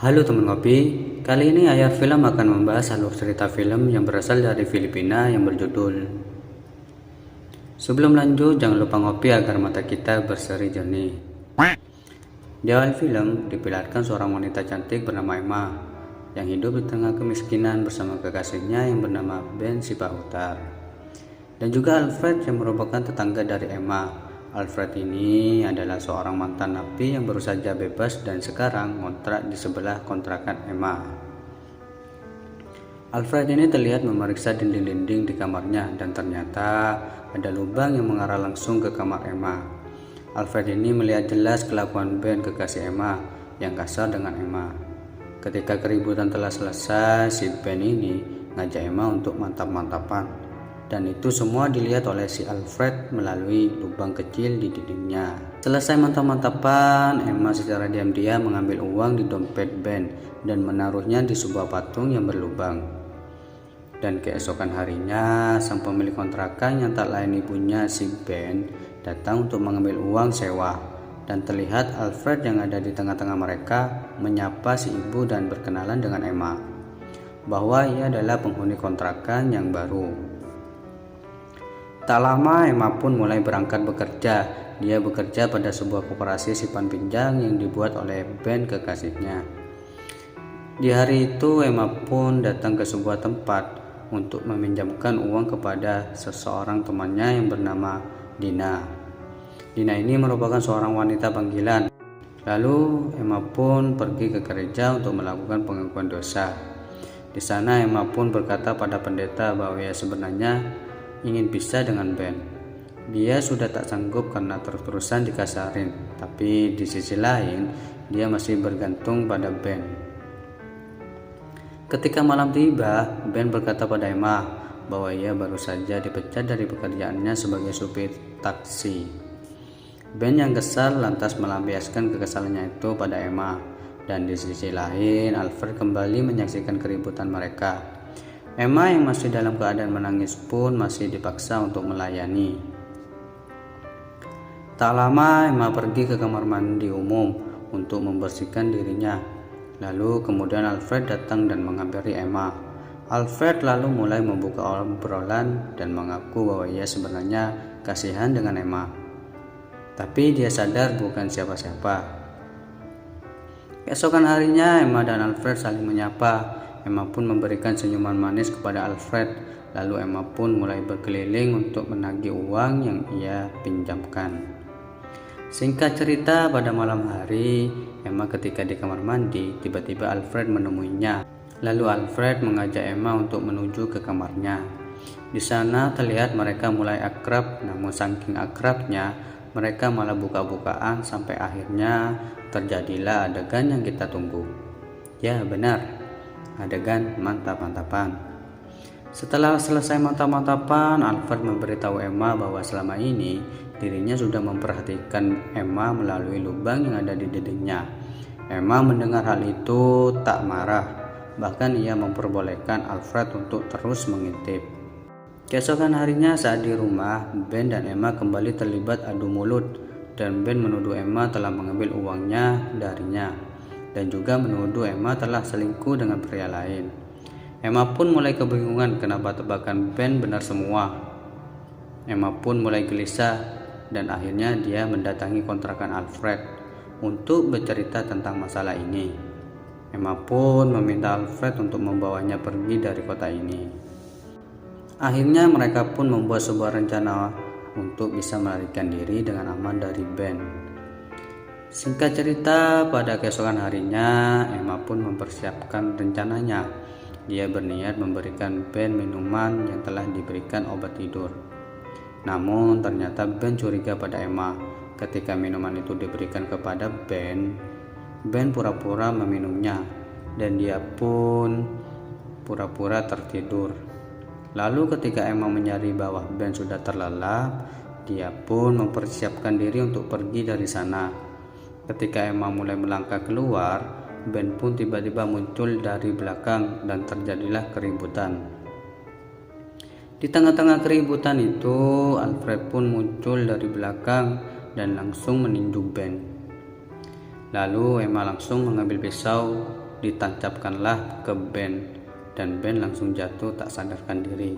Halo teman ngopi, kali ini Ayar Film akan membahas alur cerita film yang berasal dari Filipina yang berjudul. Sebelum lanjut, jangan lupa ngopi agar mata kita berseri jernih. Di awal film, diperlihatkan seorang wanita cantik bernama Emma yang hidup di tengah kemiskinan bersama kekasihnya yang bernama Ben Sipahutar. Dan juga Alfred yang merupakan tetangga dari Emma. Alfred ini adalah seorang mantan napi yang baru saja bebas dan sekarang ngontrak di sebelah kontrakan Emma. Alfred ini terlihat memeriksa dinding-dinding di kamarnya dan ternyata ada lubang yang mengarah langsung ke kamar Emma. Alfred ini melihat jelas kelakuan Ben kekasih Emma yang kasar dengan Emma. Ketika keributan telah selesai, si Ben ini ngajak Emma untuk mantap-mantapan. Dan itu semua dilihat oleh si Alfred melalui lubang kecil di dindingnya. Selesai mantap-mantapan, Emma secara diam-diam mengambil uang di dompet Ben dan menaruhnya di sebuah patung yang berlubang. Dan keesokan harinya, sang pemilik kontrakan yang tak lain ibunya si Ben datang untuk mengambil uang sewa. Dan terlihat Alfred yang ada di tengah-tengah mereka menyapa si ibu dan berkenalan dengan Emma bahwa ia adalah penghuni kontrakan yang baru. Tak lama Emma pun mulai berangkat bekerja. Dia bekerja pada sebuah koperasi simpan pinjam yang dibuat oleh Ben kekasihnya. Di hari itu Emma pun datang ke sebuah tempat untuk meminjamkan uang kepada seseorang temannya yang bernama Dina. Dina ini merupakan seorang wanita panggilan. Lalu Emma pun pergi ke gereja untuk melakukan pengakuan dosa. Di sana Emma pun berkata pada pendeta bahwa ia sebenarnya ingin pisah dengan Ben. Dia sudah tak sanggup karena terus-terusan dikasarin, tapi di sisi lain dia masih bergantung pada Ben. Ketika malam tiba, Ben berkata pada Emma bahwa ia baru saja dipecat dari pekerjaannya sebagai supir taksi. Ben yang kesal lantas melampiaskan kekesalannya itu pada Emma, dan di sisi lain Alfred kembali menyaksikan keributan mereka. Emma yang masih dalam keadaan menangis pun masih dipaksa untuk melayani. Tak lama Emma pergi ke kamar mandi umum untuk membersihkan dirinya. Lalu kemudian Alfred datang dan menghampiri Emma. Alfred lalu mulai membuka obrolan dan mengaku bahwa ia sebenarnya kasihan dengan Emma. Tapi dia sadar bukan siapa-siapa. Keesokan harinya Emma dan Alfred saling menyapa. Emma pun memberikan senyuman manis kepada Alfred. Lalu Emma pun mulai berkeliling untuk menagih uang yang ia pinjamkan. Singkat cerita, pada malam hari Emma ketika di kamar mandi, tiba-tiba Alfred menemuinya. Lalu Alfred mengajak Emma untuk menuju ke kamarnya. Di sana terlihat mereka mulai akrab, namun saking akrabnya mereka malah buka-bukaan sampai akhirnya terjadilah adegan yang kita tunggu. Ya benar, adegan mantap-mantapan. Setelah selesai mantap-mantapan, Alfred memberitahu Emma bahwa selama ini dirinya sudah memperhatikan Emma melalui lubang yang ada di dindingnya. Emma mendengar hal itu tak marah, bahkan ia memperbolehkan Alfred untuk terus mengintip. Keesokan harinya saat di rumah, Ben dan Emma kembali terlibat adu mulut dan Ben menuduh Emma telah mengambil uangnya darinya dan juga menuduh Emma telah selingkuh dengan pria lain. Emma pun mulai kebingungan kenapa tebakan Ben benar semua. Emma pun mulai gelisah dan akhirnya dia mendatangi kontrakan Alfred untuk bercerita tentang masalah ini. Emma pun meminta Alfred untuk membawanya pergi dari kota ini. Akhirnya mereka pun membuat sebuah rencana untuk bisa melarikan diri dengan aman dari Ben. Singkat cerita, pada keesokan harinya Emma pun mempersiapkan rencananya. Dia berniat memberikan Ben minuman yang telah diberikan obat tidur. Namun ternyata Ben curiga pada Emma. Ketika minuman itu diberikan kepada Ben pura-pura meminumnya dan dia pun pura-pura tertidur. Lalu ketika Emma menyadari bahwa Ben sudah terlelap, dia pun mempersiapkan diri untuk pergi dari sana. Ketika Emma mulai melangkah keluar, Ben pun tiba-tiba muncul dari belakang dan terjadilah keributan. Di tengah-tengah keributan itu, Alfred pun muncul dari belakang dan langsung meninju Ben. Lalu Emma langsung mengambil pisau ditancapkanlah ke Ben, dan Ben langsung jatuh tak sadarkan diri.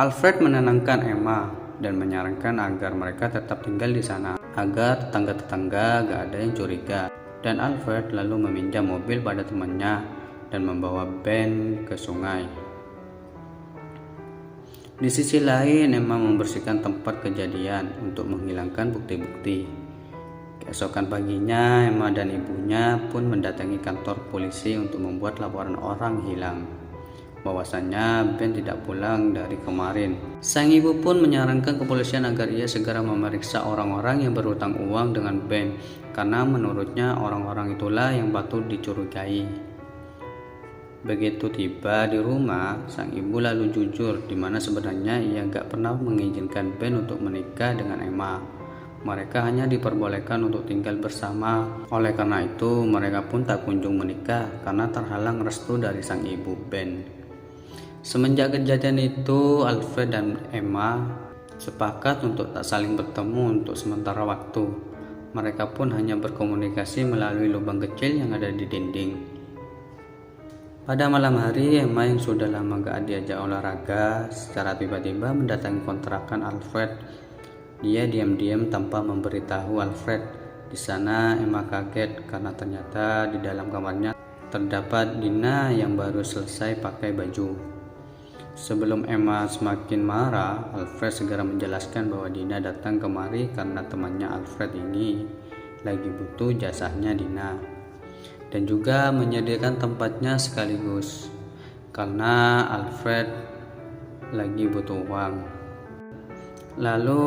Alfred menenangkan Emma dan menyarankan agar mereka tetap tinggal di sana, agar tetangga-tetangga gak ada yang curiga. Dan Alfred lalu meminjam mobil pada temannya dan membawa Ben ke sungai. Di sisi lain, Emma membersihkan tempat kejadian untuk menghilangkan bukti-bukti. Keesokan paginya, Emma dan ibunya pun mendatangi kantor polisi untuk membuat laporan orang hilang, bahwasannya Ben tidak pulang dari kemarin. Sang ibu pun menyarankan kepolisian agar ia segera memeriksa orang-orang yang berhutang uang dengan Ben, karena menurutnya orang-orang itulah yang patut dicurigai. Begitu tiba di rumah, sang ibu lalu jujur di mana sebenarnya ia gak pernah mengizinkan Ben untuk menikah dengan Emma. Mereka hanya diperbolehkan untuk tinggal bersama. Oleh karena itu, mereka pun tak kunjung menikah karena terhalang restu dari sang ibu Ben. Semenjak kejadian itu, Alfred dan Emma sepakat untuk tak saling bertemu untuk sementara waktu. Mereka pun hanya berkomunikasi melalui lubang kecil yang ada di dinding. Pada malam hari, Emma yang sudah lama gak diajak olahraga secara tiba-tiba mendatangi kontrakan Alfred. Dia diam-diam tanpa memberitahu Alfred. Di sana Emma kaget karena ternyata di dalam kamarnya terdapat Dina yang baru selesai pakai baju. Sebelum Emma semakin marah, Alfred segera menjelaskan bahwa Dina datang kemari karena temannya Alfred ini lagi butuh jasanya Dina, dan juga menyediakan tempatnya sekaligus karena Alfred lagi butuh uang. Lalu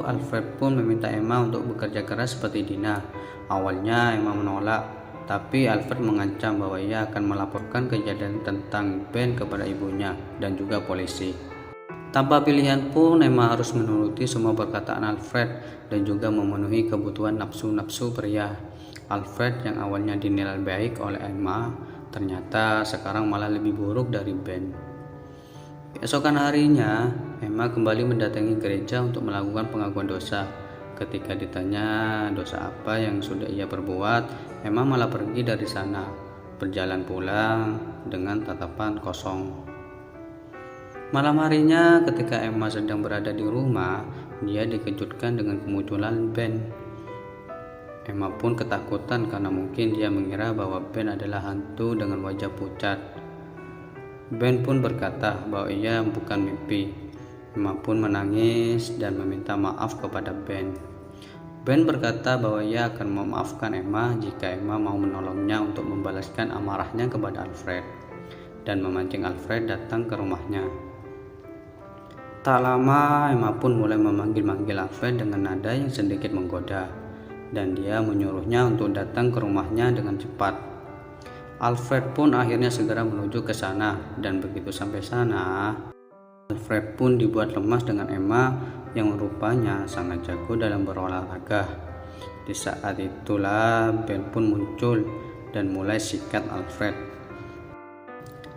Alfred pun meminta Emma untuk bekerja keras seperti Dina. Awalnya Emma menolak, tapi Alfred mengancam bahwa ia akan melaporkan kejadian tentang Ben kepada ibunya dan juga polisi. Tanpa pilihan pun, Emma harus menuruti semua perkataan Alfred dan juga memenuhi kebutuhan nafsu-nafsu pria. Alfred yang awalnya dinilai baik oleh Emma, ternyata sekarang malah lebih buruk dari Ben. Keesokan harinya, Emma kembali mendatangi gereja untuk melakukan pengakuan dosa. Ketika ditanya dosa apa yang sudah ia perbuat, Emma malah pergi dari sana, berjalan pulang dengan tatapan kosong. Malam harinya, ketika Emma sedang berada di rumah, dia dikejutkan dengan kemunculan Ben. Emma pun ketakutan karena mungkin dia mengira bahwa Ben adalah hantu dengan wajah pucat. Ben pun berkata bahwa ia bukan mimpi. Emma pun menangis dan meminta maaf kepada Ben. Ben berkata bahwa ia akan memaafkan Emma jika Emma mau menolongnya untuk membalaskan amarahnya kepada Alfred dan memancing Alfred datang ke rumahnya. Tak lama, Emma pun mulai memanggil-manggil Alfred dengan nada yang sedikit menggoda, dan dia menyuruhnya untuk datang ke rumahnya dengan cepat. Alfred pun akhirnya segera menuju ke sana, dan begitu sampai sana, Alfred pun dibuat lemas dengan Emma yang rupanya sangat jago dalam berolahraga. Di saat itulah Ben pun muncul dan mulai sikat Alfred.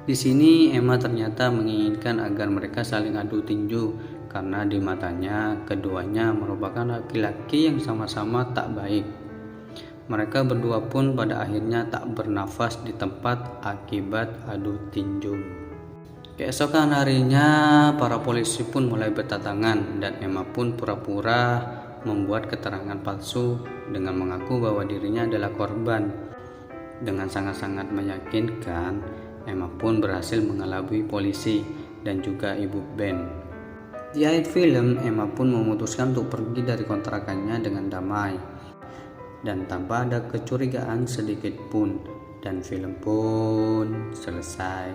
Di sini Emma ternyata menginginkan agar mereka saling adu tinju karena di matanya keduanya merupakan laki-laki yang sama-sama tak baik. Mereka berdua pun pada akhirnya tak bernafas di tempat akibat adu tinju. Keesokan harinya, para polisi pun mulai berdatangan dan Emma pun pura-pura membuat keterangan palsu dengan mengaku bahwa dirinya adalah korban. Dengan sangat-sangat meyakinkan, Emma pun berhasil mengelabui polisi dan juga ibu Ben. Di akhir film, Emma pun memutuskan untuk pergi dari kontrakannya dengan damai dan tanpa ada kecurigaan sedikit pun, dan film pun selesai.